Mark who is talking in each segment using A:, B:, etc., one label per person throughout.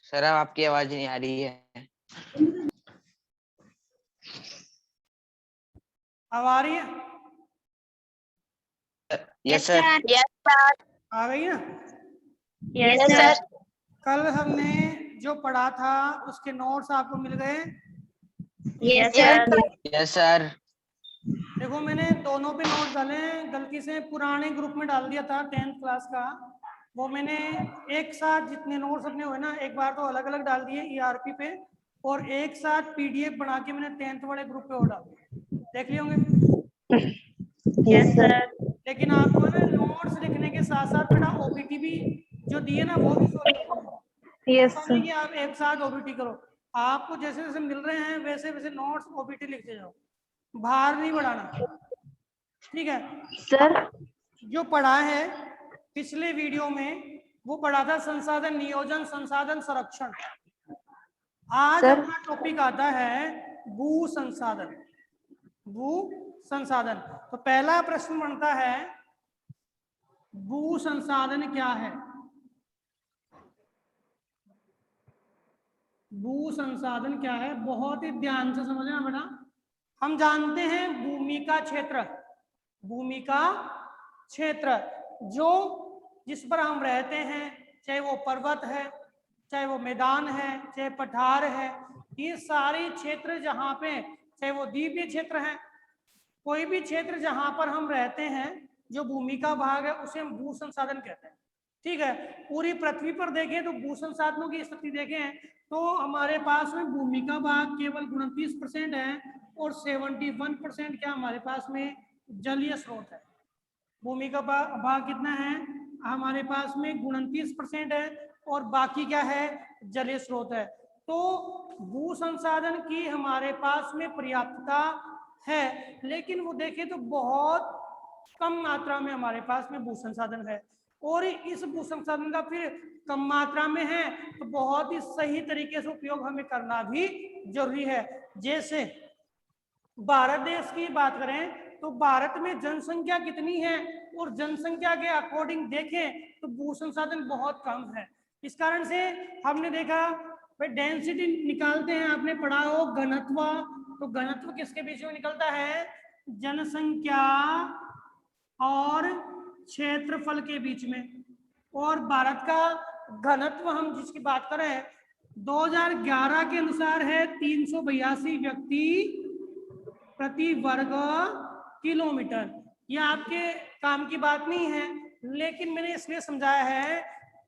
A: Sir अब आपकी आवाज नहीं आ रही है।
B: अब आ रही है?
A: Yes sir.
B: आ गई ना?
C: Yes sir.
B: कल हमने जो पढ़ा था उसके नोट्स आपको मिल गए?
C: Yes sir.
A: Yes sir.
B: देखो मैंने दोनों पे नोट डाले हैं, गलती से पुराने ग्रुप में डाल दिया था 10th क्लास का। वो मैंने एक साथ जितने नोट्स अपने हुए ना, एक बार तो अलग अलग डाल दिए ईआरपी पे, और एक साथ पीडीएफ बना के मैंने 10th वाले ग्रुप पे और डाल दिए। देख लिए होंगे?
C: Yes sir.
B: लेकिन आपको ना नोट्स लिखने के साथ साथ बेटा ओबीटी भी जो दिए ना वो भी सॉल्व करना है।
C: यस
B: ऐसा नहीं कि आप एक साथ ओबीटी करो, आपको जैसे जैसे मिल रहे हैं वैसे वैसे नोट्स ओबीटी लिखते जाओ, बाहर नहीं बढ़ाना, ठीक है
C: सर।
B: जो पढ़ा है पिछले वीडियो में वो पढ़ा था संसाधन नियोजन, संसाधन संरक्षण। आज
C: सर।
B: अपना टॉपिक आता है भू संसाधन। भू संसाधन। तो पहला प्रश्न बनता है भू संसाधन क्या है? भू संसाधन क्या है? बहुत ही ध्यान से समझना बेटा। हम जानते हैं भूमि का क्षेत्र, भूमि का क्षेत्र जो जिस पर हम रहते हैं, चाहे वो पर्वत है, चाहे वो मैदान है, चाहे पठार है, ये सारे क्षेत्र जहाँ पे, चाहे वो द्वीपीय क्षेत्र है, कोई भी क्षेत्र जहाँ पर हम रहते हैं जो भूमि का भाग है उसे हम भू संसाधन कहते हैं। ठीक है, पूरी पृथ्वी पर देखें तो भू संसाधनों की स्थिति देखें तो हमारे पास में भूमि का भाग केवल 29% है और 71% क्या हमारे पास में जलीय स्रोत है। भूमि का भाग कितना है हमारे पास में? 29% है और बाकी क्या है? जलीय स्रोत है। तो भू संसाधन की हमारे पास में पर्याप्तता है, लेकिन वो देखें तो बहुत कम मात्रा में हमारे पास में भू संसाधन है, और इस भू संसाधन का फिर कम मात्रा में है तो बहुत ही सही तरीके से उपयोग हमें करना भी जरूरी है। जैसे भारत देश की बात करें तो भारत में जनसंख्या कितनी है, और जनसंख्या के अकॉर्डिंग देखें तो भू संसाधन बहुत कम है। इस कारण से हमने देखा भाई डेंसिटी निकालते हैं, आपने पढ़ा हो घनत्व, तो घनत्व किसके बीच में निकलता है? जनसंख्या और क्षेत्रफल के बीच में। और भारत का घनत्व हम जिसकी बात करें 2011 के अनुसार है 382 व्यक्ति प्रति वर्ग किलोमीटर। यह आपके काम की बात नहीं है, लेकिन मैंने इसलिए समझाया है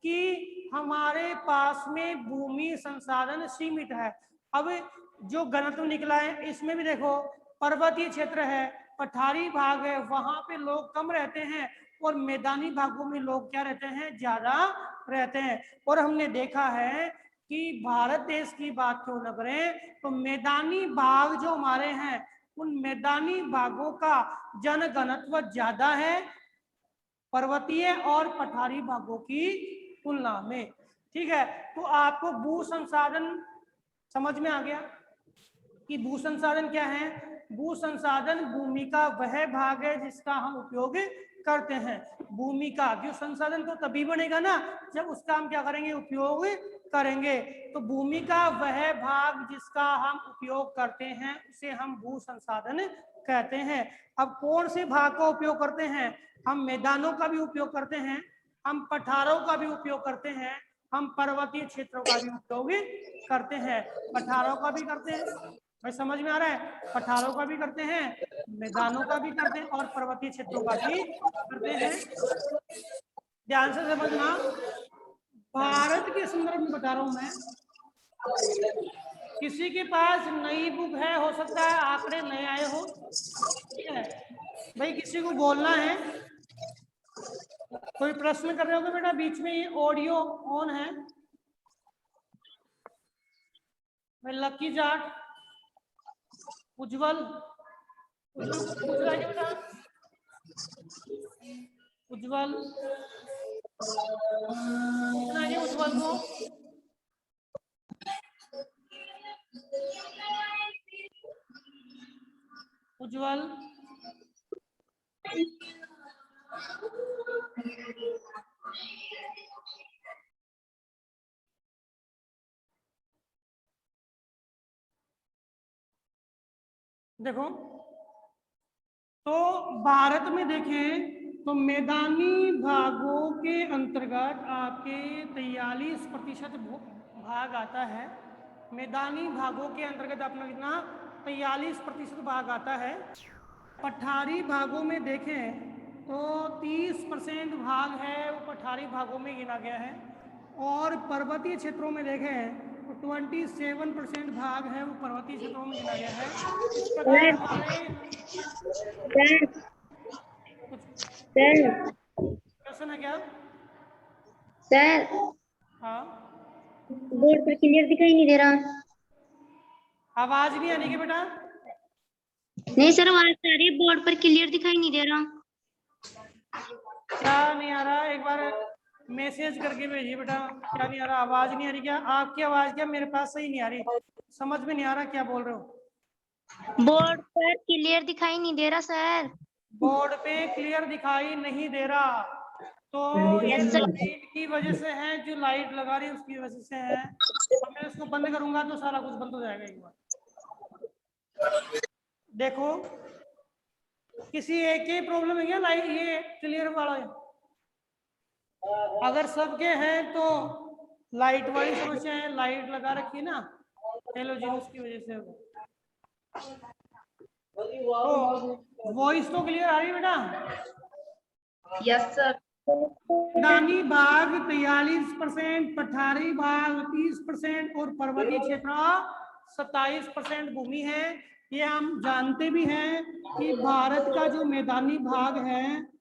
B: कि हमारे पास में भूमि संसाधन सीमित है। अब जो घनत्व निकला है इसमें भी देखो पर्वतीय क्षेत्र है, पठारी भाग है, वहां पे लोग कम रहते हैं, और मैदानी भागों में लोग क्या रहते हैं? ज्यादा रहते हैं। और हमने देखा है कि भारत देश की बात क्यों न करें तो मैदानी भाग जो हमारे हैं उन मैदानी भागों का जनघनत्व ज्यादा है पर्वतीय और पठारी भागों की तुलना में। ठीक है, तो आपको भू संसाधन समझ में आ गया कि भू संसाधन क्या है? भू संसाधन भूमि का वह भाग है जिसका हम उपयोग करते हैं। भूमि का जो संसाधन तो तभी बनेगा ना जब उसका हम क्या करेंगे? उपयोग करेंगे। तो भूमि का वह भाग जिसका हम उपयोग करते हैं उसे हम भू संसाधन कहते हैं। अब कौन से भाग का उपयोग करते हैं? हम मैदानों का भी उपयोग करते हैं, हम पठारों का भी उपयोग करते हैं, हम पर्वतीय क्षेत्रों का भी उपयोग करते हैं। पठारों का भी करते हैं, भाई समझ में आ रहा है? पठारों का भी करते हैं, मैदानों का भी करते हैं, और पर्वतीय क्षेत्रों का भी करते हैं। ध्यान से समझना, भारत के संदर्भ में बता रहा हूं मैं। किसी के पास नई बुक है, हो सकता है आंकड़े नए आए हो, ठीक है भाई, किसी को बोलना है, कोई प्रश्न कर रहे हो बेटा? बीच में ये ऑडियो ऑन है। भाई लकी जाट, उज्जवल, उज्जवल कुछ पूछ रहा है क्या बेटा? उज्जवल, सुनाइए उज्जवल को। उज्जवल, देखो तो भारत में देखें तो मैदानी भागों के अंतर्गत आपके 43% भाग आता है। मैदानी भागों के अंतर्गत अपना कितना 43% भाग आता है। पठारी भागों में देखें तो 30% भाग है वो पठारी भागों में गिना गया है। और पर्वतीय क्षेत्रों में देखें तो 27% भाग है वो पर्वतीय क्षेत्रों में गिना गया है। इस प्रकार हमारे क्वेश्चन है क्या?
C: सर
B: हाँ,
C: बोर्ड पर क्लियर दिखाई नहीं दे रहा।
B: आवाज नहीं आनी क्या बेटा?
C: नहीं सर, आवाज आ रही है, बोर्ड पर क्लियर दिखाई नहीं दे रहा।
B: क्या नहीं आ रहा? एक बार मैसेज करके भेजिए बेटा। क्या नहीं आ रहा? आवाज नहीं आ रही क्या? आपकी आवाज क्या मेरे पास सही नहीं आ रही? समझ में नहीं आ रहा क्या बोल रहे हो।
C: बोर्ड पर क्लियर दिखाई नहीं दे रहा सर।
B: बोर्ड पे क्लियर दिखाई नहीं दे रहा तो ये
C: Yes, sir.
B: लाइट की वजह से है, जो लाइट लगा रही है उसकी वजह से है। अब मैं इसको बंद करूंगा तो सारा कुछ बंद हो जाएगा एक बार। देखो किसी एक की प्रॉब्लम है क्या लाइट ये क्लियर वाला है? अगर सबके हैं तो लाइट वाली समस्या है, लाइट लगा रखी है ना हेलोजन, उसकी वजह से होगा। तो वॉइस तो क्लियर आ रही है बेटा?
C: Yes sir.
B: मैदानी भाग 43%, पठारी भाग 30% और पर्वतीय क्षेत्र 27% भूमि है। ये हम जानते भी हैं कि भारत का जो मैदानी भाग है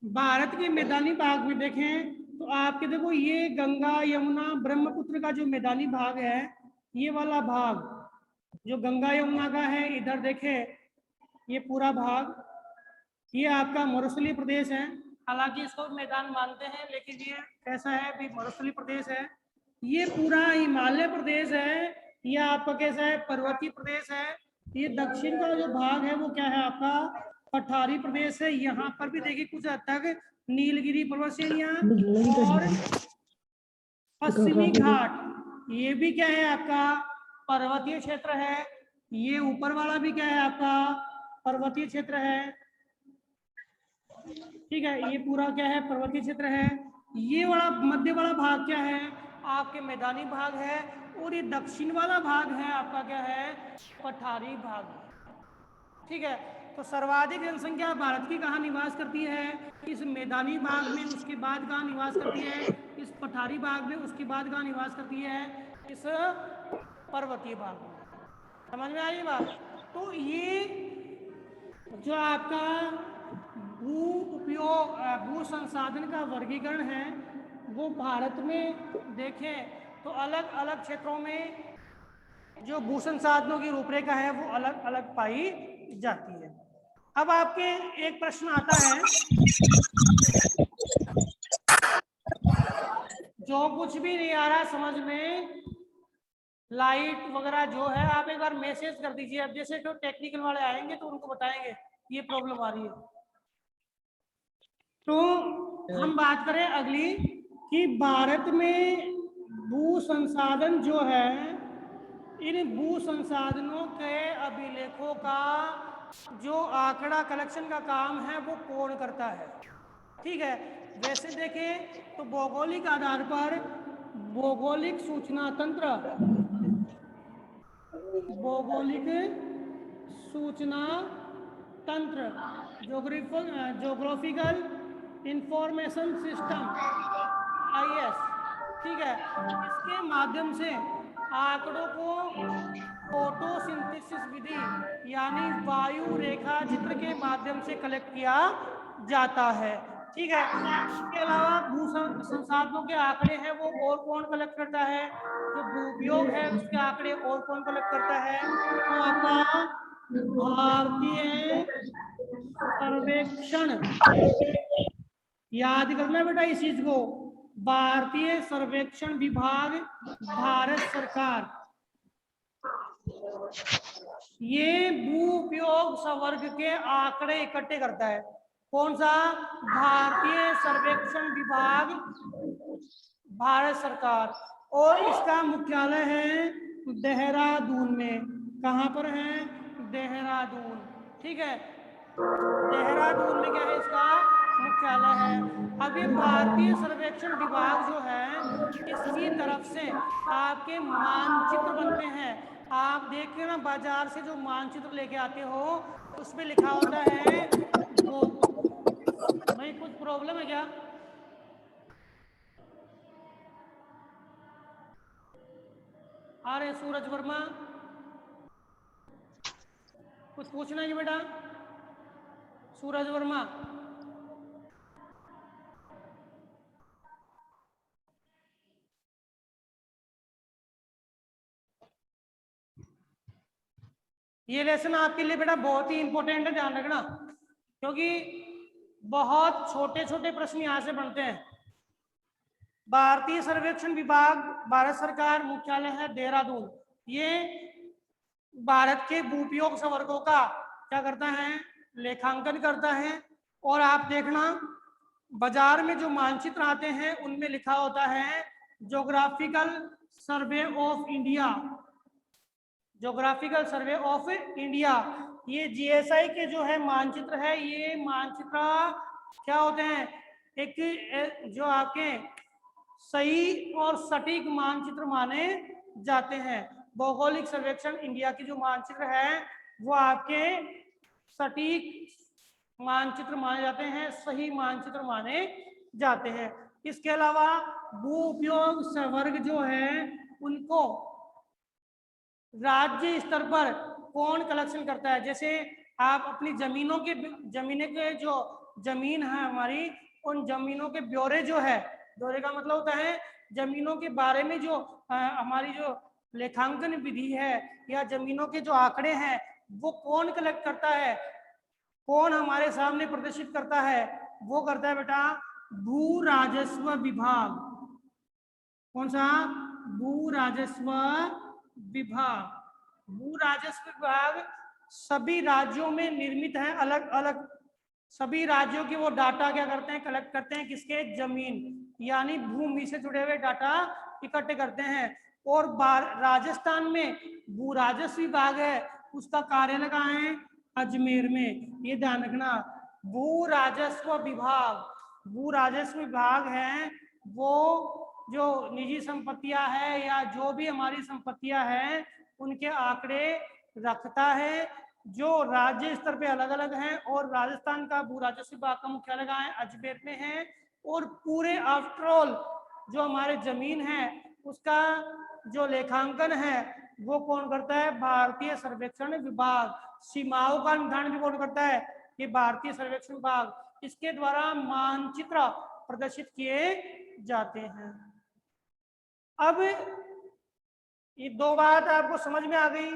B: भारत के मैदानी भाग में देखें तो आपके देखो ये गंगा यमुना ब्रह्मपुत्र का जो मैदानी भाग है, ये वाला भाग जो गंगा यमुना का है, इधर देखें ये पूरा भाग, ये आपका मरुस्थलीय प्रदेश है। हालांकि इसको मैदान मानते हैं लेकिन ये कैसा है भी मरुस्थलीय प्रदेश है। ये पूरा हिमालय प्रदेश है, ये आपका कैसा है पर्वतीय प्रदेश है। ये दक्षिण का जो भाग है वो क्या है आपका पठारी प्रदेश है। यहाँ पर भी देखिए कुछ हद तक नीलगिरी पर्वत श्रेणियां और पश्चिमी घाट, ये भी क्या है आपका पर्वतीय क्षेत्र है। ये ऊपर वाला भी क्या है आपका पर्वतीय क्षेत्र है। ठीक है, ये पूरा क्या है पर्वतीय क्षेत्र है। ये वाला मध्य वाला भाग क्या है आपके मैदानी भाग है और ये दक्षिण वाला भाग है आपका क्या है पठारी भाग। ठीक है, तो सर्वाधिक जनसंख्या भारत की कहाँ निवास करती है? इस मैदानी भाग में, उसके बाद कहाँ निवास करती है? इस पठारी भाग में, उसके बाद कहाँ निवास करती है? इस पर्वतीय भाग में। समझ में आई बात? तो ये जो आपका भू उपयोग भू संसाधन का वर्गीकरण है वो भारत में देखें तो अलग अलग क्षेत्रों में जो भू संसाधनों की रूपरेखा है वो अलग अलग पाई जाती है। अब आपके एक प्रश्न आता है, जो कुछ भी नहीं आ रहा समझ में, लाइट वगैरह जो है आप एक बार मैसेज कर दीजिए। अब जैसे जो टेक्निकल वाले आएंगे तो उनको बताएंगे ये प्रॉब्लम आ रही है। तो हम बात करें अगली कि भारत में भू संसाधन जो है, इन भू संसाधनों के अभिलेखों का जो आंकड़ा कलेक्शन का काम है वो कौन करता है? ठीक है, वैसे देखें तो भौगोलिक आधार पर भौगोलिक सूचना तंत्र, भौगोलिक सूचना तंत्र, जोग्राफिकल इंफॉर्मेशन सिस्टम IS, ठीक है, इसके माध्यम से आंकड़ों को फोटोसिंथेसिस विधि यानी वायु रेखा चित्र के माध्यम से कलेक्ट किया जाता है। ठीक है, इसके अलावा भू संसाधनों के आंकड़े हैं वो और कौन कलेक्ट करता है? जो भू उपयोग है उसके आंकड़े और कौन कलेक्ट करता है? तो आपका भारतीय सर्वेक्षण, याद करना बेटा इस चीज को, भारतीय सर्वेक्षण विभाग, भारत सरकार, ये भू उपयोग संवर्ग के आंकड़े इकट्ठे करता है। कौन सा? भारतीय सर्वेक्षण विभाग, भारत सरकार। और इसका मुख्यालय है देहरादून में। कहां पर है? देहरादून। ठीक है, देहरादून में क्या है इसका मुख्यालय है। अब ये भारतीय सर्वेक्षण विभाग जो है इसकी तरफ से आपके मानचित्र बनते हैं। आप देखिए ना, बाजार से जो मानचित्र लेके आते हो उसमें लिखा होता है वो, भाई कुछ प्रॉब्लम है क्या? अरे सूरज वर्मा, कुछ पूछना है बेटा? सूरज वर्मा, ये लेसन आपके लिए बेटा बहुत ही इंपॉर्टेंट है, ध्यान रखना, क्योंकि बहुत छोटे छोटे प्रश्न यहां से बनते हैं। भारतीय सर्वेक्षण विभाग, भारत सरकार, मुख्यालय है देहरादून। ये भारत के भूपयोग संवर्गों का क्या करता है? लेखांकन करता है। और आप देखना, बाजार में जो मानचित्र आते हैं उनमें लिखा होता है geographical survey of India, geographical survey of India. ये जीएसआई के जो है मानचित्र है, ये मानचित्र क्या होते हैं? एक जो आपके सही और सटीक मानचित्र माने जाते हैं। भौगोलिक सर्वेक्षण इंडिया की जो मानचित्र है वो आपके सटीक मानचित्र माने जाते हैं, सही मानचित्र माने जाते हैं। इसके अलावा भू उपयोग संवर्ग जो है उनको राज्य स्तर पर कौन कलेक्शन करता है? जैसे आप अपनी जमीनों के जो जमीन है हमारी, उन जमीनों के ब्यौरे जो है, ब्यौरे का मतलब होता है जमीनों के बारे में जो हमारी जो लेखांकन विधि है या जमीनों के जो आंकड़े हैं वो कौन कलेक्ट करता है, कौन हमारे सामने प्रदर्शित करता है? वो करता है बेटा भू राजस्व विभाग। कौन सा? भू राजस्व विभाग। भू राजस्व विभाग सभी राज्यों में निर्मित है, अलग अलग सभी राज्यों की वो डाटा क्या करते हैं? कलेक्ट करते हैं। किसके? जमीन यानी भूमि से जुड़े हुए डाटा इकट्ठे करते हैं। और राजस्थान में भू राजस्व विभाग है, उसका कार्यालय कहाँ है? अजमेर में। ये ध्यान रखना, भू राजस्व विभाग, भू राजस्व विभाग है वो जो निजी संपत्तियां है या जो भी हमारी संपत्तियां हैं उनके आंकड़े रखता है, जो राज्य स्तर पे अलग अलग हैं। और राजस्थान का भू राजस्व विभाग का मुख्यालय कहाँ है? अजमेर में है। और पूरे आफ्टरऑल जो हमारे जमीन है उसका जो लेखांकन है वो कौन करता है? भारतीय सर्वेक्षण विभाग। सीमाओं का निर्धारण भी कौन करता है? ये भारतीय सर्वेक्षण विभाग। इसके द्वारा मानचित्र प्रदर्शित किए जाते हैं। अब ये दो बात आपको समझ में आ गई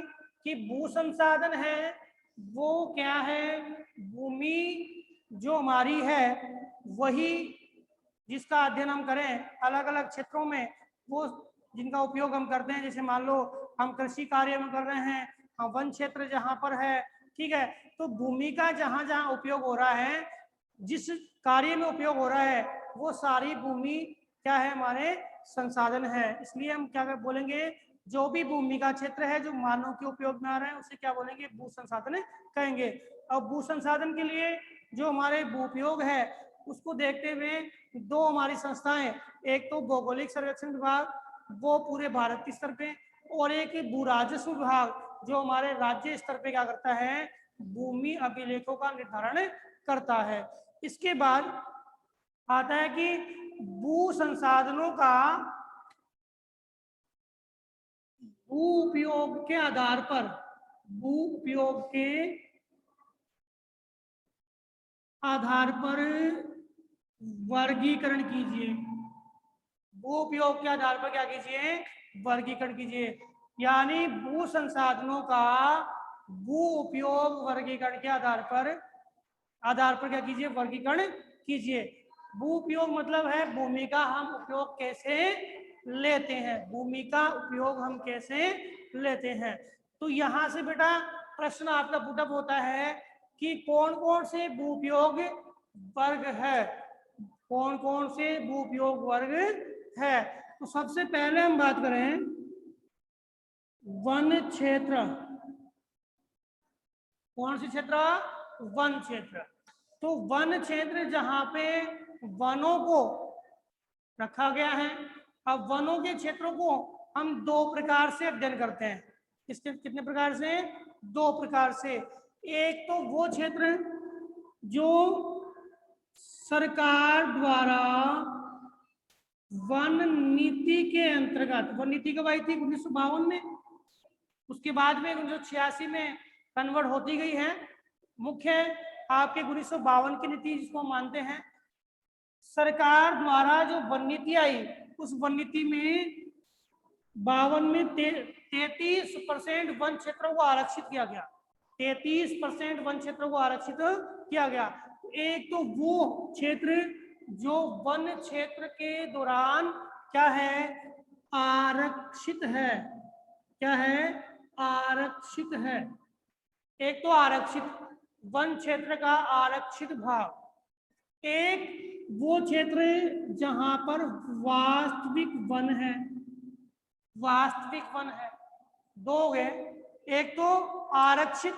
B: कि भू संसाधन है वो क्या है? भूमि जो हमारी है वही जिसका अध्ययन हम करें अलग अलग क्षेत्रों में, वो जिनका उपयोग हम करते हैं। जैसे मान लो हम कृषि कार्य में कर रहे हैं, हम वन क्षेत्र जहां पर है, ठीक है, तो भूमि का जहां जहां उपयोग हो रहा है, जिस कार्य में उपयोग हो रहा है वो सारी भूमि क्या है? हमारे संसाधन है। इसलिए हम क्या बोलेंगे? जो भी भूमि का क्षेत्र है जो मानव के उपयोग में आ रहा है उसे क्या बोलेंगे? भू संसाधन कहेंगे। अब भू संसाधन के लिए जो हमारे भू उपयोग है उसको देखते हुए दो हमारी संस्थाएं, एक तो भौगोलिक सर्वेक्षण विभाग वो पूरे भारत के स्तर पे, और एक भू राजस्व विभाग जो हमारे राज्य स्तर पे क्या करता है? भूमि अभिलेखों का निर्धारण करता है। इसके बाद आता है कि भू संसाधनों का भू उपयोग के आधार पर भू उपयोग के आधार पर वर्गीकरण कीजिए। भू उपयोग के आधार पर क्या कीजिए, वर्गीकरण कीजिए। यानी भू संसाधनों का भू उपयोग वर्गीकरण के आधार पर क्या कीजिए, वर्गीकरण कीजिए। भू उपयोग मतलब है भूमि का हम उपयोग कैसे लेते हैं, भूमि का उपयोग हम कैसे लेते हैं। तो यहाँ से बेटा प्रश्न आपका पुटअप होता है कि कौन कौन से भू उपयोग वर्ग है, कौन कौन से भू उपयोग वर्ग है। तो सबसे पहले हम बात करें वन क्षेत्र। कौन सी क्षेत्र, वन क्षेत्र। तो वन क्षेत्र जहां पे वनों को रखा गया है। अब वनों के क्षेत्रों को हम दो प्रकार से अध्ययन करते हैं। किसके कितने प्रकार से, दो प्रकार से। एक तो वो क्षेत्र जो सरकार द्वारा वन नीति के अंतर्गत, वन नीति कब आई थी, 1952 में, उसके बाद में 1986 में कन्वर्ट होती गई है। मुख्य आपके 1952 की नीति जिसको मानते हैं, सरकार द्वारा जो वन नीति आई, उस वन नीति में 52 में 33% वन क्षेत्रों को आरक्षित किया गया। 33% वन क्षेत्रों को आरक्षित किया गया। एक तो वो क्षेत्र जो वन क्षेत्र के दौरान क्या है, आरक्षित है। क्या है, आरक्षित है। एक तो आरक्षित वन क्षेत्र का आरक्षित भाग। एक वो क्षेत्र जहां पर वास्तविक वन है, वास्तविक वन है। दो है, एक तो आरक्षित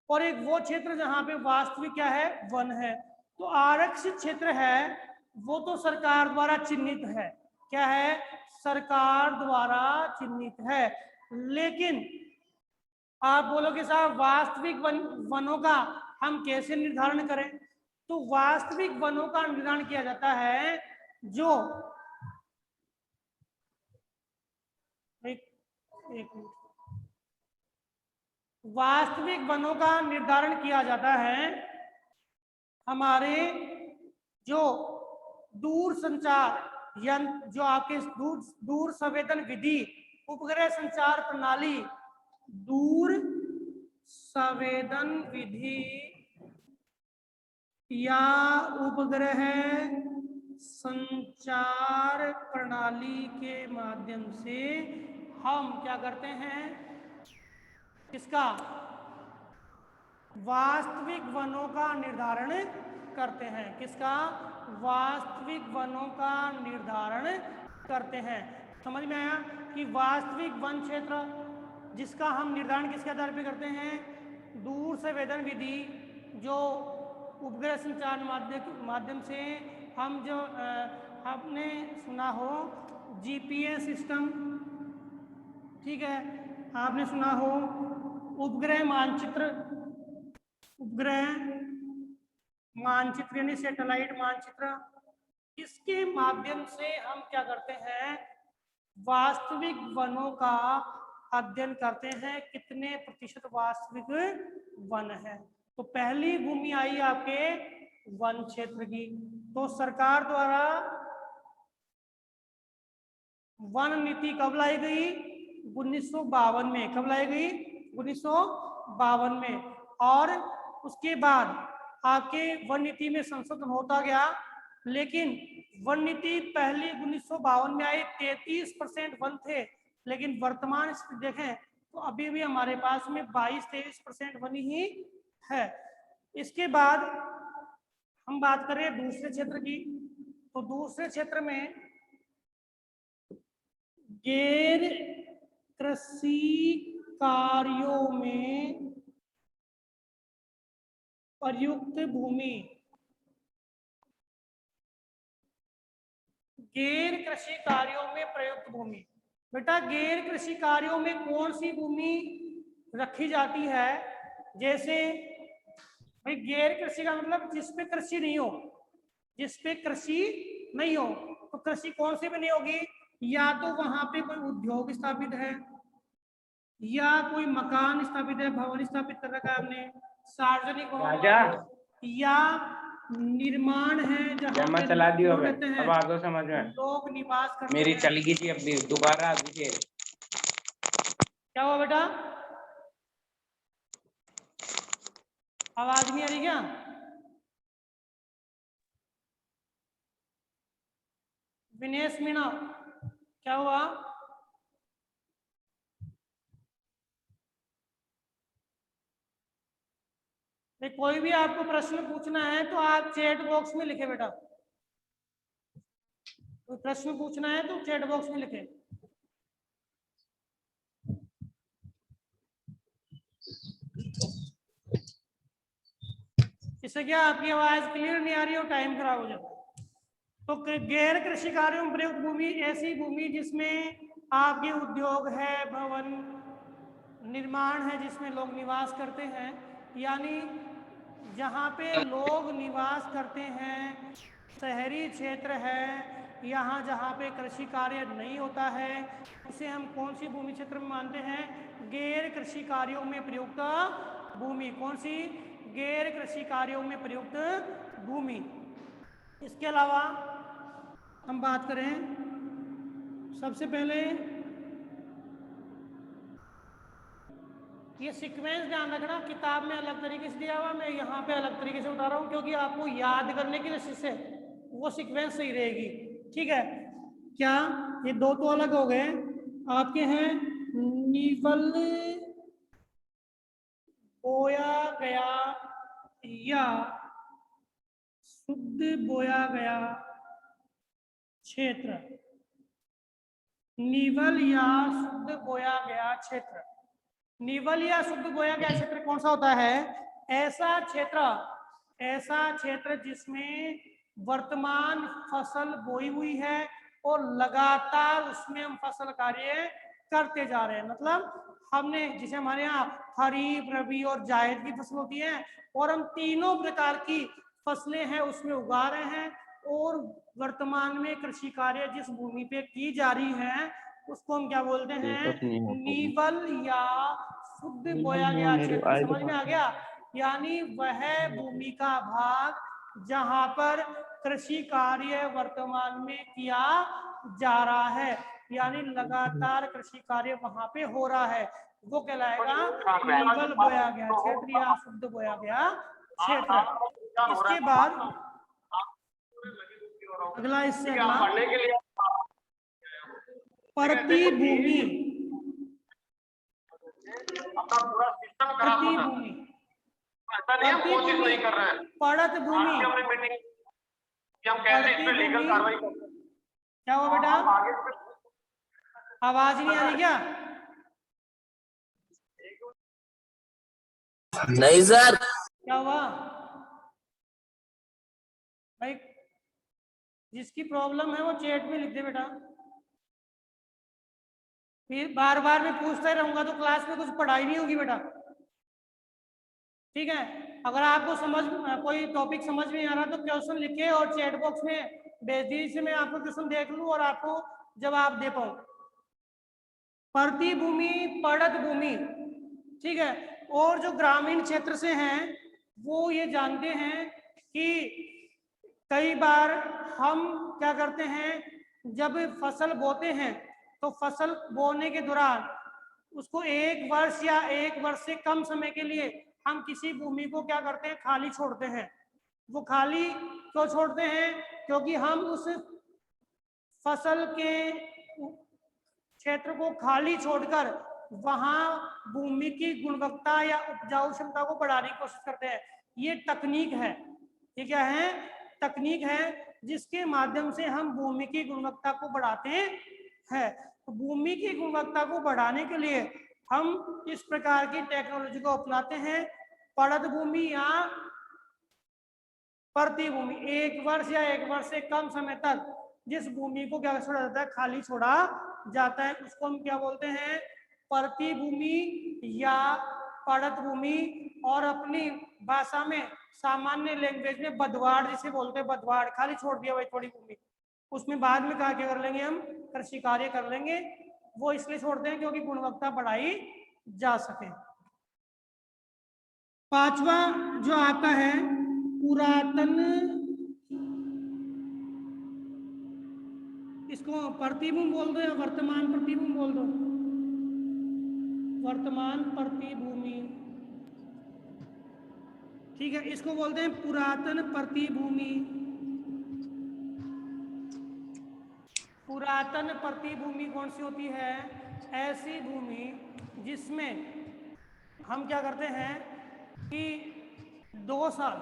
B: और एक वो क्षेत्र जहां पे वास्तविक क्या है, वन है। तो आरक्षित क्षेत्र है वो तो सरकार द्वारा चिन्हित है। क्या है, सरकार द्वारा चिन्हित है। लेकिन आप बोलोगे साहब वास्तविक वनों का हम कैसे निर्धारण करें। तो वास्तविक वनों का निर्धारण किया जाता है जो एक मिनट, वास्तविक वनों का निर्धारण किया जाता है हमारे जो दूर संचार यंत्र, जो आपके दूर संवेदन विधि, उपग्रह संचार प्रणाली, दूर संवेदन विधि या उपग्रह संचार प्रणाली के माध्यम से हम क्या करते हैं, इसका वास्तविक वनों का निर्धारण करते हैं। किसका, वास्तविक वनों का निर्धारण करते हैं। समझ में आया कि वास्तविक वन क्षेत्र जिसका हम निर्धारण किसके आधार पर करते हैं, दूर संवेदन विधि, जो उपग्रह संचार माध्यम से हम जो आपने सुना हो जीपीएस सिस्टम, ठीक है, आपने सुना हो उपग्रह मानचित्र, उपग्रह मानचित्र यानी सैटेलाइट मानचित्र, इसके माध्यम से हम क्या करते हैं, वास्तविक वनों का अध्ययन करते हैं। कितने प्रतिशत वास्तविक वन है। तो पहली भूमि आई आपके वन क्षेत्र की। तो सरकार द्वारा वन नीति कब लाई गई, 1952 में। कब लाई गई, 1952 में। और उसके बाद आपके वन नीति में संशोधन होता गया। लेकिन वन नीति पहली 1952 में आई, 33% वन थे। लेकिन वर्तमान स्थिति देखें तो अभी भी हमारे पास में 22-23% वन ही है। इसके बाद हम बात करें दूसरे क्षेत्र की। तो दूसरे क्षेत्र में गैर कृषि कार्यों में प्रयुक्त भूमि, गैर कृषि कार्यों में प्रयुक्त भूमि। बेटा गैर कृषि कार्यों में कौन सी भूमि रखी जाती है, जैसे भाई गैर कृषि का मतलब जिसपे कृषि नहीं हो, जिसपे कृषि नहीं हो। तो कृषि कौन सी भी नहीं होगी, या तो वहां पे कोई उद्योग स्थापित है, या कोई मकान स्थापित है, भवन स्थापित कर रखा है हमने, सार्वजनिक भवन या निर्माण है जहाँ पे
D: चला दियो
B: लोग रहते हैं,
D: अब आ गए समझ में।
B: लोग निवास करते
D: मेरी
B: हैं।
D: चल गई थी अभी दोबारा अभी
B: क्या हुआ बेटा, आवाज नहीं आ रही क्या? विनेश मीणा क्या हुआ? कोई भी आपको प्रश्न पूछना है तो आप चैट बॉक्स में लिखे बेटा, कोई प्रश्न पूछना है तो चैट बॉक्स में लिखे। इससे क्या आपकी आवाज क्लियर नहीं आ रही और टाइम खराब हो जाता है। तो गैर कृषि कार्यों में प्रयुक्त भूमि ऐसी भूमि जिसमें आपके उद्योग है, भवन निर्माण है, जिसमें लोग निवास करते हैं, यानी जहाँ पे लोग निवास करते हैं, शहरी क्षेत्र है, यहाँ जहाँ पे कृषि कार्य नहीं होता है, इसे हम कौन सी भूमि क्षेत्र में मानते हैं? गैर कृषि कार्यों में प्रयुक्त भूमि। कौन सी? गैर कृषि कार्यों में प्रयुक्त भूमि। इसके अलावा हम बात करें, सबसे पहले ये सीक्वेंस ध्यान रखना, किताब में अलग तरीके से दिया हुआ, मैं यहाँ पे अलग तरीके से बता रहा हूँ क्योंकि आपको याद करने की कोशिश से वो सीक्वेंस सही रहेगी। ठीक है, क्या ये दो तो अलग हो गए आपके हैं? निवल बोया गया या शुद्ध बोया गया क्षेत्र, निवल या शुद्ध बोया गया क्षेत्र। निवल या शुद्ध बोया गया क्षेत्र कौन सा होता है? ऐसा क्षेत्र जिसमें वर्तमान फसल बोई हुई है और लगातार उसमें हम फसल कार्य करते जा रहे हैं। मतलब हमने, जैसे हमारे यहाँ खरीफ, रबी और जायद की फसल होती है और हम तीनों प्रकार की फसलें हैं उसमें उगा रहे हैं और वर्तमान में कृषि कार्य जिस भूमि पे की जा रही है उसको हम क्या बोलते हैं? निवल या शुद्ध बोया गया क्षेत्र। समझ में आ गया? यानी वह भूमि का भाग जहां पर कृषि कार्य वर्तमान में किया जा रहा है, यानी लगातार कृषि कार्य वहां पे हो रहा है, वो कहलाएगा निवल बोया गया क्षेत्र या शुद्ध बोया गया क्षेत्र। इसके बाद अगला, इससे अगला प्रतिभूमि। प्रतिभूमि, पड़त भूमि, क्या हुआ बेटा? आवाज नहीं आ रही क्या?
E: नहीं सर।
B: क्या हुआ भाई? जिसकी प्रॉब्लम है वो चैट में लिख दे बेटा, फिर बार बार मैं पूछता ही रहूंगा तो क्लास में कुछ पढ़ाई नहीं होगी बेटा। ठीक है, अगर आपको कोई टॉपिक समझ में आ रहा तो क्वेश्चन लिखे और चैट बॉक्स में भेज दीजिए, से मैं आपको क्वेश्चन देख लूं और आपको जवाब दे पाऊं। प्रतिभूमि, पड़त भूमि, ठीक है। और जो ग्रामीण क्षेत्र से हैं वो ये जानते हैं कि कई बार हम क्या करते हैं, जब फसल बोते हैं तो फसल बोने के दौरान उसको 1 वर्ष या 1 वर्ष से कम समय के लिए हम किसी भूमि को क्या करते हैं? खाली छोड़ते हैं। वो खाली क्यों छोड़ते हैं? क्योंकि हम उस फसल के क्षेत्र को खाली छोड़कर वहां भूमि की गुणवत्ता या उपजाऊ क्षमता को बढ़ाने की कोशिश करते हैं। ये तकनीक है, ये क्या है? तकनीक है जिसके माध्यम से हम भूमि की गुणवत्ता को बढ़ाते हैं। तो भूमि की गुणवत्ता को बढ़ाने के लिए हम इस प्रकार की टेक्नोलॉजी को अपनाते हैं। पड़त भूमि या प्रतिभूमि, 1 वर्ष या 1 वर्ष से कम समय तक जिस भूमि को क्या छोड़ा जाता है? खाली छोड़ा जाता है, उसको हम क्या बोलते हैं? प्रतिभूमि या पड़त भूमि। और अपनी भाषा में, सामान्य लैंग्वेज में बदवाड़ जिसे बोलते हैं, बदवाड़, खाली छोड़ दिया भाई थोड़ी भूमि, उसमें बाद में क्या कर लेंगे? हम कृषि कार्य कर लेंगे। वो इसलिए छोड़ते हैं क्योंकि गुणवत्ता बढ़ाई जा सके। पांचवा जो आपका है पुरातन, इसको प्रतिभूमि बोल दो या वर्तमान प्रतिभूमि बोल दो, वर्तमान प्रतिभूमि, ठीक है, इसको बोलते हैं पुरातन प्रतिभूमि। पुरातन प्रतिभूमि कौन सी होती है? ऐसी भूमि जिसमें हम क्या करते हैं कि 2 साल,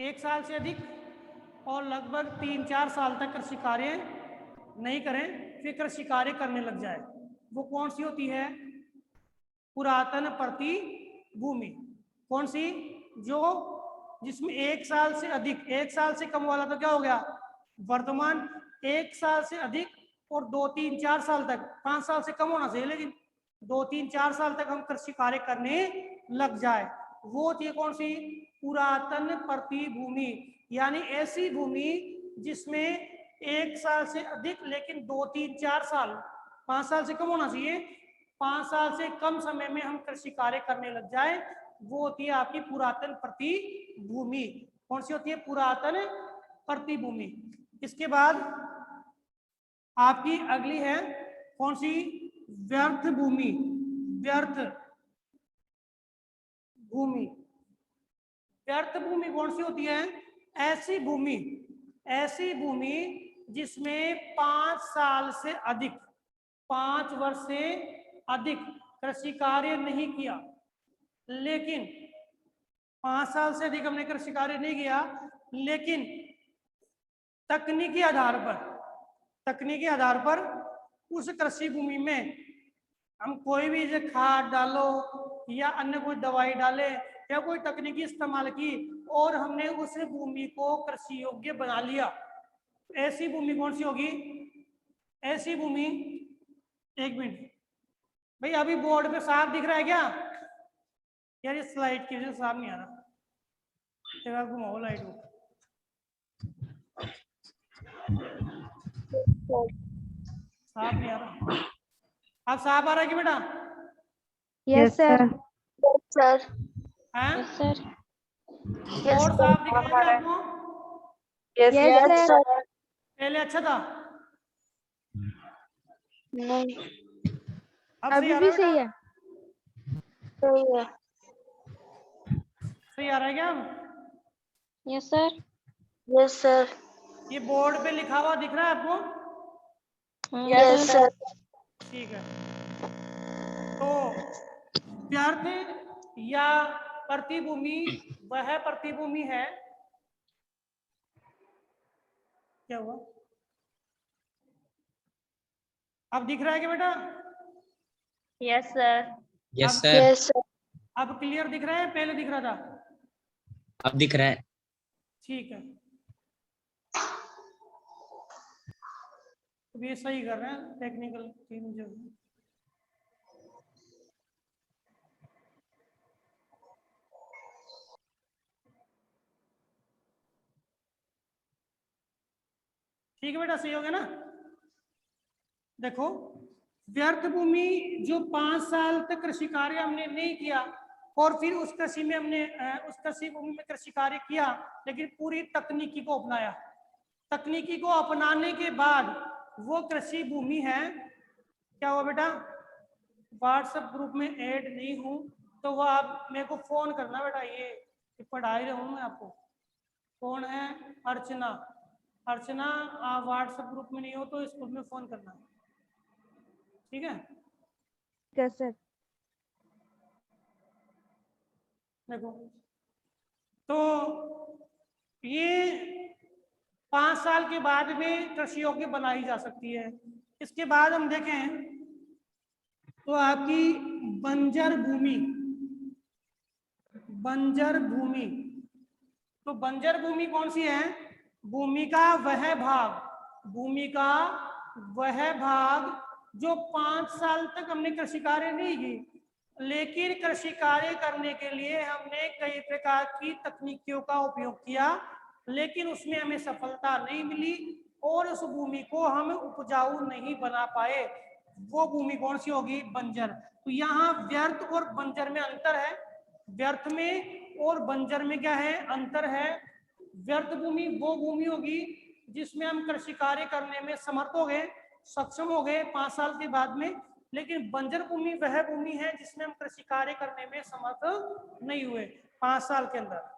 B: 1 साल से अधिक और लगभग 3-4 साल तक कृषि कार्य नहीं करें, फिर कृषि कार्य करने लग जाए, वो कौन सी होती है? पुरातन प्रतिभूमि। कौन सी? जो जिसमें 1 साल से अधिक, 1 साल से कम वाला तो क्या हो गया? वर्तमान। 1 साल से अधिक और 2-3-4 साल तक, 5 साल से कम होना चाहिए, लेकिन 2-3-4 साल तक हम कृषि कार्य करने लग जाए, वो थी कौन सी? पुरातन प्रतिभूमि। यानी ऐसी भूमि जिसमें 1 साल से अधिक लेकिन 2-3-4 साल, 5 साल से कम होना चाहिए, 5 साल से कम समय में हम कृषि कार्य करने लग जाए, वो होती है आपकी पुरातन प्रतिभूमि। कौन सी होती है? पुरातन प्रतिभूमि। इसके बाद आपकी अगली है कौन सी? व्यर्थ भूमि। व्यर्थ भूमि। व्यर्थ भूमि कौन सी होती है? ऐसी भूमि, ऐसी भूमि जिसमें 5 साल से अधिक, 5 वर्ष से अधिक कृषि कार्य नहीं किया, लेकिन 5 साल से अधिक हमने कृषि कार्य नहीं किया, लेकिन तकनीकी आधार पर, तकनीकी आधार पर उस कृषि भूमि में हम कोई भी जैसे खाद डालो या अन्य कोई दवाई डाले या कोई तकनीकी इस्तेमाल की और हमने उस भूमि को कृषि योग्य बना लिया, ऐसी भूमि कौन सी होगी? ऐसी भूमि, एक मिनट भाई, अभी बोर्ड पे साफ दिख रहा है क्या यार? ये स्लाइड की वजह से साफ नहीं आ रहा, एक बार घुमाओ लाइट को। साफ नहीं आ रहा, अब साफ आ रहा है कि बेटा?
E: Yes sir.
F: सर
B: हैं?
F: सर
B: बोर्ड साफ दिख रहा है क्या आपको?
E: Yes sir.
B: पहले अच्छा था,
F: नहीं
B: अब
E: अभी
B: आ
E: भी
B: रहा
E: सही
B: है?
E: है।
F: सही है।
B: सही आ रहा है क्या?
F: Yes sir. Yes sir.
B: ये बोर्ड पे लिखा हुआ दिख रहा है आपको?
F: Yes sir.
B: ठीक है, तो व्यर्थ या प्रतिभूमि वह प्रतिभूमि है, क्या हुआ? अब दिख रहा है क्या बेटा?
F: Yes sir.
A: यस
B: अब
A: सर।
F: Yes sir.
B: अब क्लियर दिख रहा है? पहले दिख रहा था?
A: अब दिख रहा है।
B: ठीक है, तो ये सही कर रहे हैं टेक्निकल टीम जो है। ठीक है बेटा, सही हो गया ना? देखो, व्यर्थ भूमि जो 5 साल तक कृषि कार्य हमने नहीं किया और फिर उस कृषि में हमने उस कृषि भूमि में कृषि कार्य किया, लेकिन पूरी तकनीकी को अपनाया, तकनीकी को अपनाने के बाद वो कृषि भूमि है, क्या हुआ बेटा? व्हाट्सएप ग्रुप में ऐड नहीं हूँ तो वो आप मेरे को फोन करना बेटा, ये पढ़ा ही रहा हूँ मैं आपको। कौन है? अर्चना। अर्चना, आप व्हाट्सएप ग्रुप में नहीं हो तो इस ग्रुप में फोन करना, ठीक है?
E: Yes sir.
B: देखो, तो ये 5 साल के बाद में कृषि योग्य बनाई जा सकती है। इसके बाद हम देखें तो आपकी बंजर भूमि, बंजर भूमि, तो बंजर भूमि कौन सी है? भूमि का वह भाग, भूमि का वह भाग जो 5 साल तक हमने कृषि कार्य नहीं की, लेकिन कृषि कार्य करने के लिए हमने कई प्रकार की तकनीकियों का उपयोग किया, लेकिन उसमें हमें सफलता नहीं मिली और उस भूमि को हम उपजाऊ नहीं बना पाए, वो भूमि कौन सी होगी? बंजर। तो यहाँ व्यर्थ और बंजर में अंतर है। व्यर्थ में और बंजर में क्या है? अंतर है। व्यर्थ भूमि वो भूमि होगी जिसमें हम कृषि कार्य करने में समर्थ हो गए, सक्षम हो गए 5 साल के बाद में। लेकिन बंजर भूमि वह भूमि है जिसमें हम कृषि कार्य करने में समर्थ नहीं हुए 5 साल के अंदर।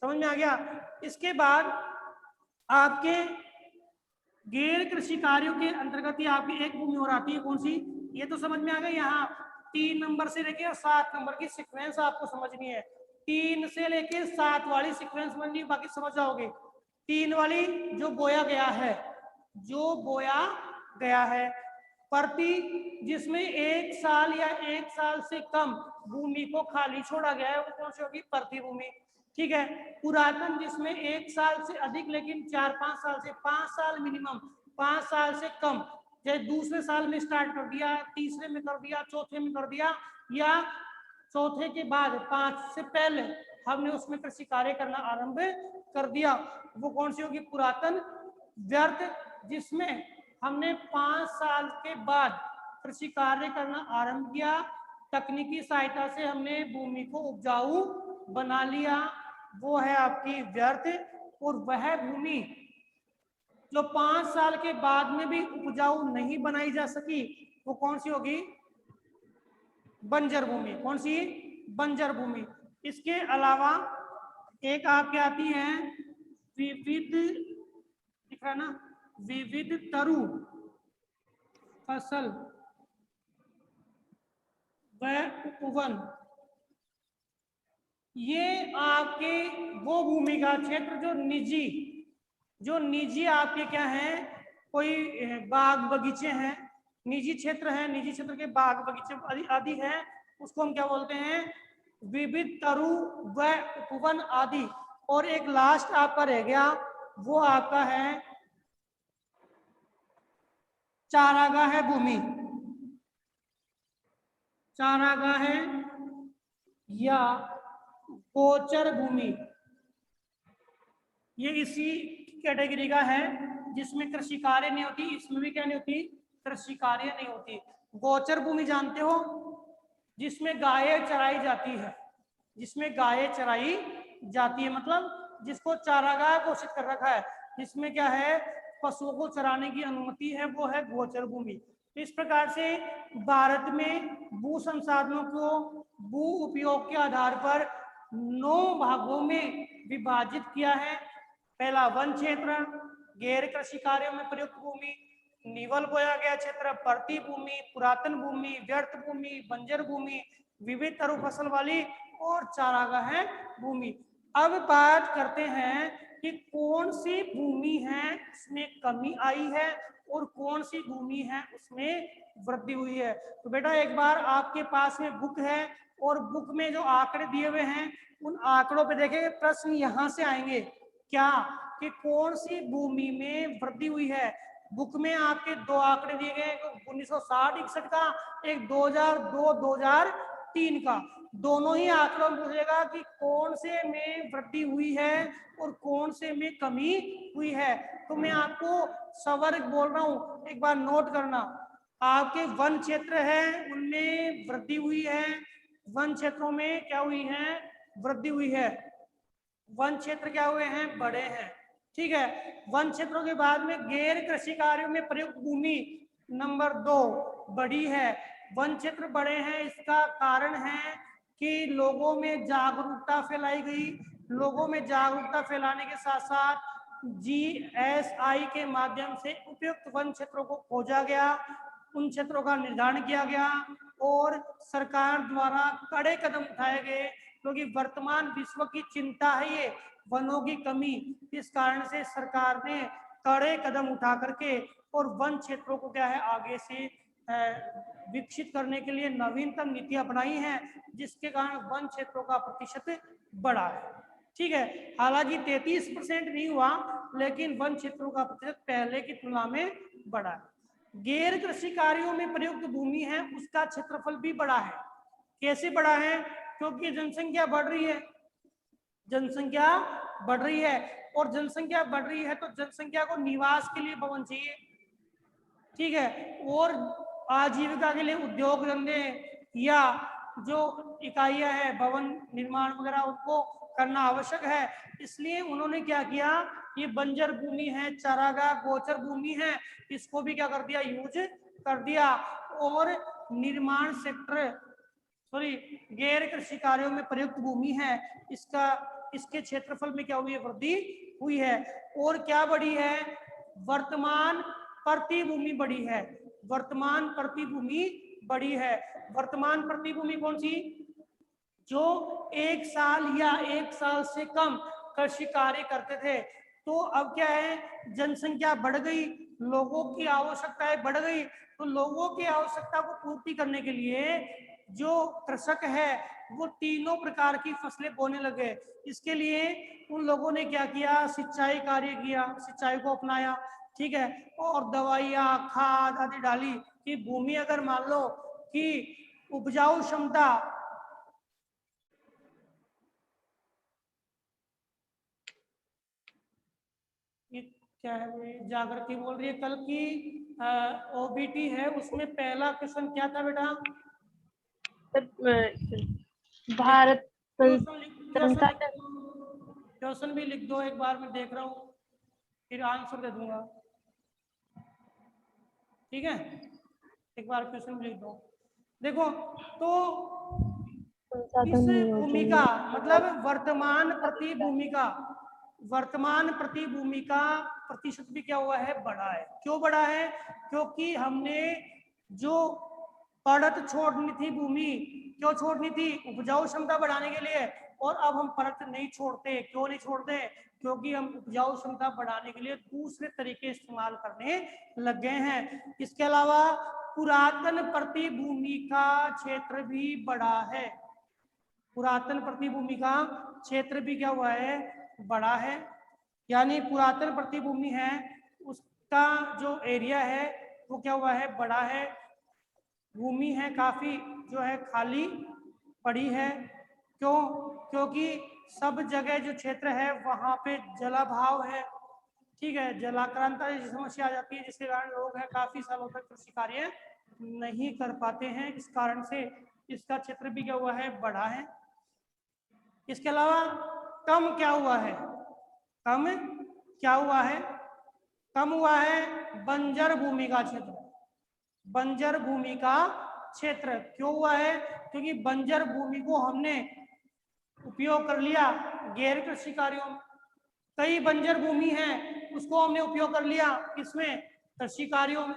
B: समझ में आ गया? इसके बाद आपके गैर कृषि कार्यों के अंतर्गत ही आपकी एक भूमि और आती है, कौन सी? ये तो समझ में आ गया। यहाँ 3 नंबर से लेके 7 नंबर की सीक्वेंस आपको समझनी है। 3 से लेके 7 वाली सीक्वेंस समझनी, बाकी समझ जाओगे। 3 वाली जो बोया गया है, जो बोया गया है, प्रति जिसमें 1 साल या 1 साल से कम भूमि को खाली छोड़ा गया है, वो कौन सी होगी? प्रति भूमि। ठीक है। पुरातन जिसमें 1 साल से अधिक लेकिन 4-5 साल से 5 साल मिनिमम 5 साल से कम, जैसे दूसरे साल में स्टार्ट कर दिया, तीसरे में कर दिया, चौथे में कर दिया, या चौथे के बाद 5 से पहले हमने उसमें कृषि कार्य करना आरंभ कर दिया, वो कौन सी होगी? पुरातन। व्यर्थ जिसमें हमने 5 साल के बाद कृषि कार्य करना आरंभ किया, तकनीकी सहायता से हमने भूमि को उपजाऊ बना लिया, वो है आपकी व्यर्थ। और वह भूमि जो 5 साल के बाद में भी उपजाऊ नहीं बनाई जा सकी, वो कौन सी होगी? बंजर भूमि। कौन सी? बंजर भूमि। इसके अलावा एक आपके आती है विविध, दिख रहा ना, विविध तरु फसल व उपवन। ये आपके वो भूमि का क्षेत्र जो निजी आपके क्या है, कोई बाग बगीचे हैं, निजी क्षेत्र है, निजी क्षेत्र के बाग बगीचे आदि हैं, उसको हम क्या बोलते हैं? विविध तरु व उपवन आदि। और एक लास्ट आपका रह गया, वो आपका है चारागाह भूमि। चारागाह या गोचर भूमि, ये इसी कैटेगरी का है जिसमें कृषि कार्य नहीं होती। इसमें भी क्या नहीं होती? कृषि कार्य नहीं होती। गोचर भूमि जानते हो? जिसमें गायें चराई जाती है, जिसमें गायें चराई जाती है, मतलब जिसको चारागाह घोषित कर रखा है, जिसमें क्या है, पशुओं को चराने की अनुमति है, वो है गोचर भूमि। इस प्रकार से भारत में भू संसाधनों को भू उपयोग के आधार पर 9 भागों में विभाजित किया है। पहला वन क्षेत्र, गैर कृषि कार्यों में प्रयुक्त भूमि, निवल बोया गया क्षेत्र, प्रति भूमि, पुरातन भूमि, व्यर्थ भूमि, बंजर भूमि, विविध तरु फसल वाली और चारागाह भूमि। अब बात करते हैं कि कौन सी भूमि है उसमें कमी आई है और कौन सी भूमि है उसमें वृद्धि हुई है। तो बेटा एक बार आपके पास में बुक है और बुक में जो आंकड़े दिए हुए हैं, उन आंकड़ों पे देखेंगे, प्रश्न यहां से आएंगे क्या, कि कौन सी भूमि में वृद्धि हुई है। बुक में आपके 2 आंकड़े दिए गए, 1960-61 का, एक 2002-2003 का। दोनों ही आंकड़ों में पूछेगा कि कौन से में वृद्धि हुई है और कौन से में कमी हुई है। तो मैं आपको सवर्ग बोल रहा हूं, एक बार नोट करना। आपके वन क्षेत्र है, उनमें वृद्धि हुई है, वन क्षेत्रों में क्या हुई है? वृद्धि हुई है। वन क्षेत्र क्या हुए हैं? बड़े हैं। ठीक है। वन क्षेत्रों के बाद में गैर कृषि कार्यों में प्रयुक्त भूमि नंबर 2 बड़ी है। वन क्षेत्र बड़े हैं, इसका कारण है कि लोगों में जागरूकता फैलाई गई। लोगों में जागरूकता फैलाने के साथ साथ GSI के माध्यम से उपयुक्त वन क्षेत्रों को खोजा गया, उन क्षेत्रों का निर्धारण किया गया और सरकार द्वारा कड़े कदम उठाए गए, क्योंकि वर्तमान विश्व की चिंता है ये वनों की कमी। इस कारण से सरकार ने कड़े कदम उठा करके और वन क्षेत्रों को क्या है, आगे से विकसित करने के लिए नवीनतम नीति अपनाई है, जिसके कारण वन क्षेत्रों का प्रतिशत बढ़ा है। ठीक है। हालांकि 33% नहीं हुआ, लेकिन वन क्षेत्रों का प्रतिशत पहले की तुलना में बढ़ा है। गैर कृषि कार्यों में प्रयुक्त भूमि है, उसका क्षेत्रफल भी बढ़ा है। कैसे बढ़ा है? क्योंकि जनसंख्या बढ़ रही है, जनसंख्या बढ़ रही है, और जनसंख्या बढ़ रही है तो जनसंख्या को निवास के लिए भवन चाहिए। ठीक है। और आजीविका के लिए उद्योग धंधे या जो इकाइयां हैं भवन निर्माण वगैरह उनको करना आवश्यक है। इसलिए उन्होंने क्या किया, ये बंजर भूमि है, चारागाह गोचर भूमि है, इसको भी क्या कर दिया, यूज कर दिया। और निर्माण सेक्टर सॉरी गैर कृषि कार्यों में प्रयुक्त भूमि है, इसके क्षेत्रफल में क्या हुई है, वृद्धि हुई है। और क्या बढ़ी है, वर्तमान प्रतिभूमि बढ़ी है, वर्तमान प्रतिभूमि बढ़ी है। वर्तमान प्रतिभूमि कौन सी, जो 1 साल या 1 साल से कम कृषि कार्य करते थे। तो अब क्या है, जनसंख्या बढ़ गई, लोगों की आवश्यकताएं बढ़ गई, तो लोगों की आवश्यकता को पूर्ति करने के लिए जो कृषक है वो तीनों प्रकार की फसलें बोने लगे। इसके लिए उन लोगों ने क्या किया, सिंचाई कार्य किया, सिंचाई को अपनाया, ठीक है, और दवाइयाँ खाद आदि डाली कि भूमि अगर मान लो कि उपजाऊ क्षमता ये क्या है, जागृति बोल रही है कल की ओबीटी है, उसमें पहला क्वेश्चन क्या था बेटा,
F: भारत
B: क्वेश्चन भी लिख दो एक बार, मैं देख रहा हूँ फिर आंसर दे दूंगा, ठीक है, एक बार क्वेश्चन भी लिख दो। देखो तो इस भूमि का मतलब वर्तमान प्रतिभूमि का प्रतिशत भी क्या हुआ है, बढ़ा है। क्यों बढ़ा है, क्योंकि हमने जो परत छोड़नी थी भूमि, क्यों छोड़नी थी, उपजाऊ क्षमता बढ़ाने के लिए, और अब हम परत नहीं छोड़ते। क्यों नहीं छोड़ते, क्योंकि हम उपजाऊ क्षमता बढ़ाने के लिए दूसरे तरीके इस्तेमाल करने लग गए हैं। इसके अलावा पुरातन प्रतिभूमि का क्षेत्र भी बढ़ा है, पुरातन प्रतिभूमि का क्षेत्र भी क्या हुआ है, बड़ा है। यानी पुरातन प्रतिभूमि है उसका जो एरिया है वो क्या हुआ है, बड़ा है। भूमि है काफी जो है खाली पड़ी है। क्यों, क्योंकि सब जगह जो क्षेत्र है वहां पे जलाभाव है, ठीक है, जलाक्रांता जैसी समस्या आ जाती है, जिसके कारण लोग है काफी सालों तक कृषि कार्य नहीं कर पाते हैं। इस कारण से इसका क्षेत्र भी क्या हुआ है, बड़ा है। इसके अलावा कम क्या हुआ है, कम क्या हुआ है, कम हुआ है बंजर भूमि का क्षेत्र। बंजर भूमि का क्षेत्र क्यों हुआ है, क्योंकि बंजर भूमि को हमने उपयोग कर लिया गैर कृषि कार्यों में। कई बंजर भूमि है उसको हमने उपयोग कर लिया इसमें, कृषि कार्यों में।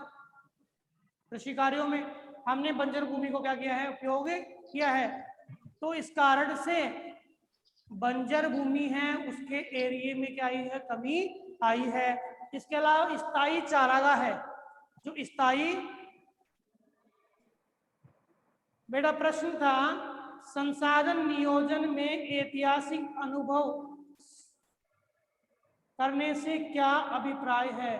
B: कृषि कार्यों में हमने बंजर भूमि को क्या किया है, उपयोग किया है। तो इस कारण से बंजर भूमि है उसके एरिया में क्या आई है, कमी आई है। इसके अलावा स्थायी चारागाह है, जो स्थायी, बेटा प्रश्न था संसाधन नियोजन में ऐतिहासिक अनुभव करने से क्या अभिप्राय है।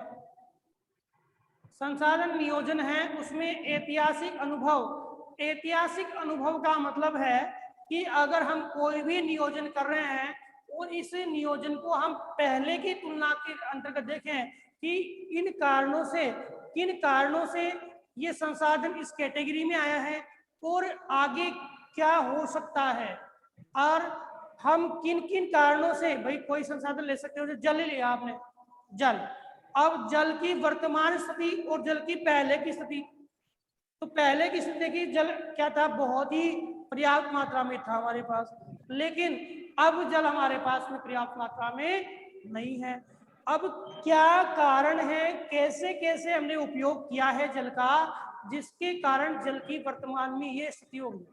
B: संसाधन नियोजन है उसमें ऐतिहासिक अनुभव, ऐतिहासिक अनुभव का मतलब है कि अगर हम कोई भी नियोजन कर रहे हैं और इस नियोजन को हम पहले की तुलना के अंतर्गत देखें कि इन कारणों से, किन कारणों से ये संसाधन इस कैटेगरी में आया है और आगे क्या हो सकता है, और हम किन किन कारणों से, भाई कोई संसाधन ले सकते हो, जल ही लिया आपने, जल, अब जल की वर्तमान स्थिति और जल की पहले की स्थिति, तो पहले की स्थिति की जल क्या था, बहुत ही पर्याप्त मात्रा में था हमारे पास, लेकिन अब जल हमारे पास में पर्याप्त मात्रा में नहीं है। अब क्या कारण है, कैसे कैसे हमने उपयोग किया है जल का, जिसके कारण जल की वर्तमान में ये स्थिति होगी।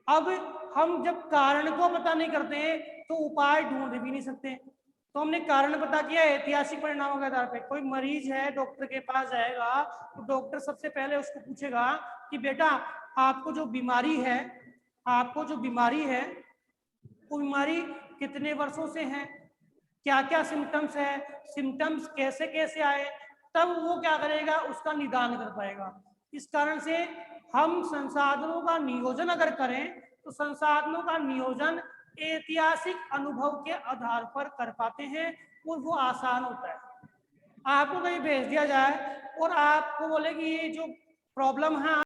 B: अब हम जब कारण को पता नहीं करते हैं तो उपाय ढूंढ भी नहीं सकते। तो हमने कारण पता किया ऐतिहासिक परिणामों के आधार पर। कोई मरीज है डॉक्टर के पास जाएगा तो डॉक्टर सबसे पहले उसको पूछेगा कि बेटा आपको जो बीमारी है, आपको जो बीमारी है वो बीमारी कितने वर्षों से है, क्या क्या सिम्टम्स है, सिम्टम्स कैसे कैसे आए, तब वो क्या करेगा, उसका निदान कर पाएगा। इस कारण से हम संसाधनों का नियोजन अगर करें तो संसाधनों का नियोजन ऐतिहासिक अनुभव के आधार पर कर पाते हैं और वो आसान होता है। आपको कहीं भेज दिया जाए और आपको बोले कि ये जो प्रॉब्लम है